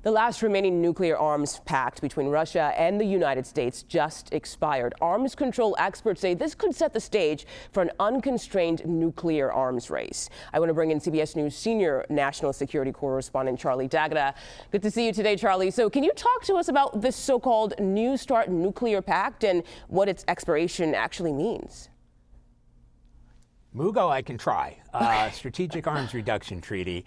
The last remaining nuclear arms pact between Russia and the United States just expired. Arms control experts say this could set the stage for an unconstrained nuclear arms race. I want to bring in CBS News senior national security correspondent Charlie D'Agata. Good to see you today, Charlie. So can you talk to us about this so-called New START nuclear pact and what its expiration actually means? Mugo, I can try. Strategic Arms Reduction Treaty.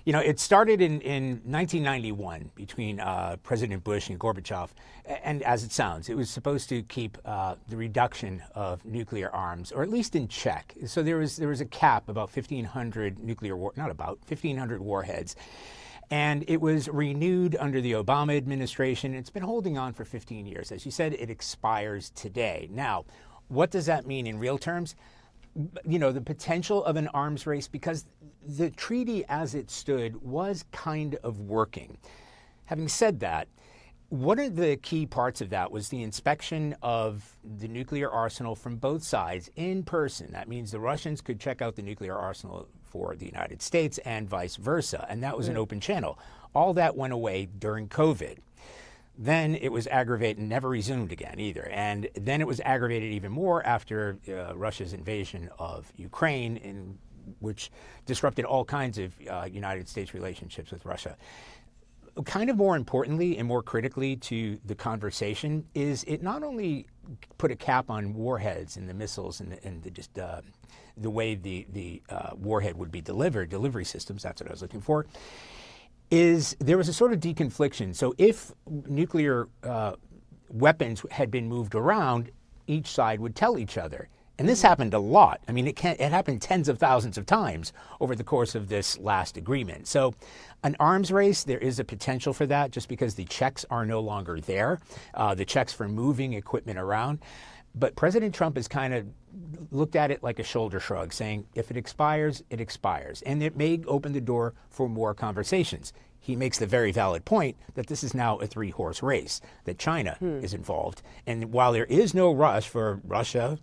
You know, it started in 1991 between President Bush and Gorbachev, and as it sounds, it was supposed to keep the reduction of nuclear arms, or at least in check. So there was a cap, about 1,500 1,500 warheads. And it was renewed under the Obama administration. It's been holding on for 15 years. As you said, it expires today. Now, what does that mean in real terms? You know, the potential of an arms race, because the treaty as it stood was kind of working. Having said that, one of the key parts of that was the inspection of the nuclear arsenal from both sides in person. That means the Russians could check out the nuclear arsenal for the United States and vice versa. And that was an open channel. All that went away during COVID. Then it was aggravated and never resumed again either. And then it was aggravated even more after Russia's invasion of Ukraine, which disrupted all kinds of United States relationships with Russia. Kind of more importantly and more critically to the conversation is it not only put a cap on warheads and the missiles and the way the warhead would be delivered, delivery systems, that's what I was looking for, is there was a sort of deconfliction. So if nuclear weapons had been moved around, each side would tell each other. And this happened a lot. I mean, it happened tens of thousands of times over the course of this last agreement. So an arms race, there is a potential for that just because the checks are no longer there, the checks for moving equipment around. But President Trump has kind of looked at it like a shoulder shrug, saying if it expires, it expires. And it may open the door for more conversations. He makes the very valid point that this is now a three-horse race, that China is involved. And while there is no rush for Russia,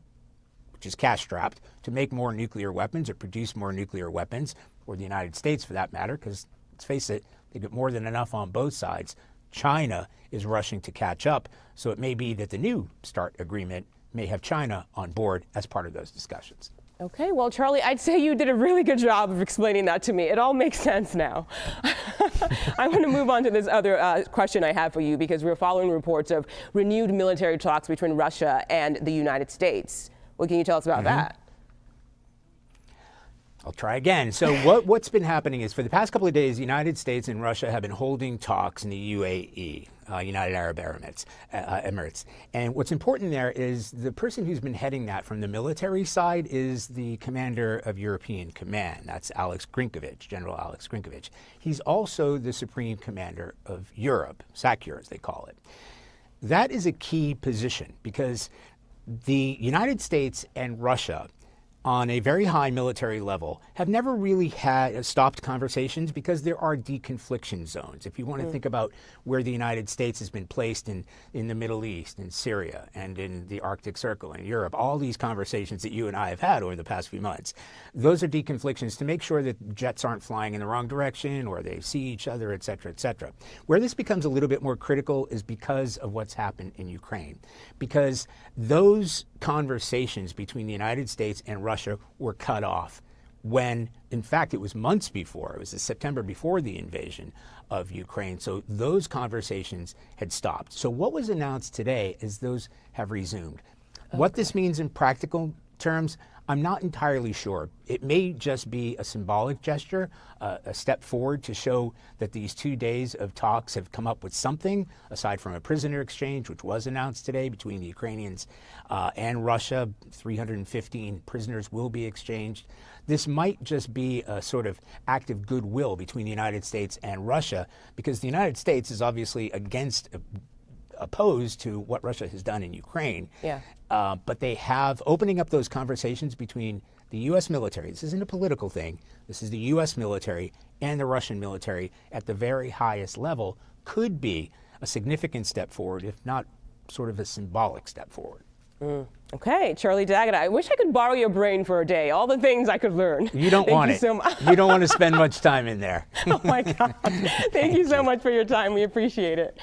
which is cash-strapped, to make more nuclear weapons or produce more nuclear weapons, or the United States for that matter, because let's face it, they get more than enough on both sides. China is rushing to catch up. So it may be that the new START agreement may have China on board as part of those discussions. Okay, well, Charlie, I'd say you did a really good job of explaining that to me. It all makes sense now. I want to move on to this other question I have for you, because we're following reports of renewed military talks between Russia and the United States. What can you tell us about that? I'll try again. So what's been happening is for the past couple of days, the United States and Russia have been holding talks in the UAE, United Arab Emirates. And what's important there is the person who's been heading that from the military side is the commander of European Command. That's General Alex Grinkovich. He's also the supreme commander of Europe, SACEUR as they call it. That is a key position because the United States and Russia on a very high military level have never really stopped conversations because there are deconfliction zones. If you want to think about where the United States has been placed in the Middle East, in Syria, and in the Arctic Circle, in Europe, all these conversations that you and I have had over the past few months, those are deconflictions to make sure that jets aren't flying in the wrong direction or they see each other, et cetera, et cetera. Where this becomes a little bit more critical is because of what's happened in Ukraine. Because those conversations between the United States and Russia were cut off when, in fact, it was months before. It was the September before the invasion of Ukraine. So those conversations had stopped. So what was announced today is those have resumed. Okay. What this means in practical terms, I'm not entirely sure. It may just be a symbolic gesture, a step forward to show that these 2 days of talks have come up with something, aside from a prisoner exchange, which was announced today between the Ukrainians and Russia. 315 prisoners will be exchanged. This might just be a sort of act of goodwill between the United States and Russia, because the United States is obviously opposed to what Russia has done in Ukraine. Yeah. But they have opening up those conversations between the U.S. military. This isn't a political thing. This is the U.S. military and the Russian military at the very highest level could be a significant step forward, if not sort of a symbolic step forward. Okay, Charlie D'Agata, I wish I could borrow your brain for a day. All the things I could learn. You don't want it. You don't want to spend much time in there. Oh my God. Thank you so much for your time. We appreciate it.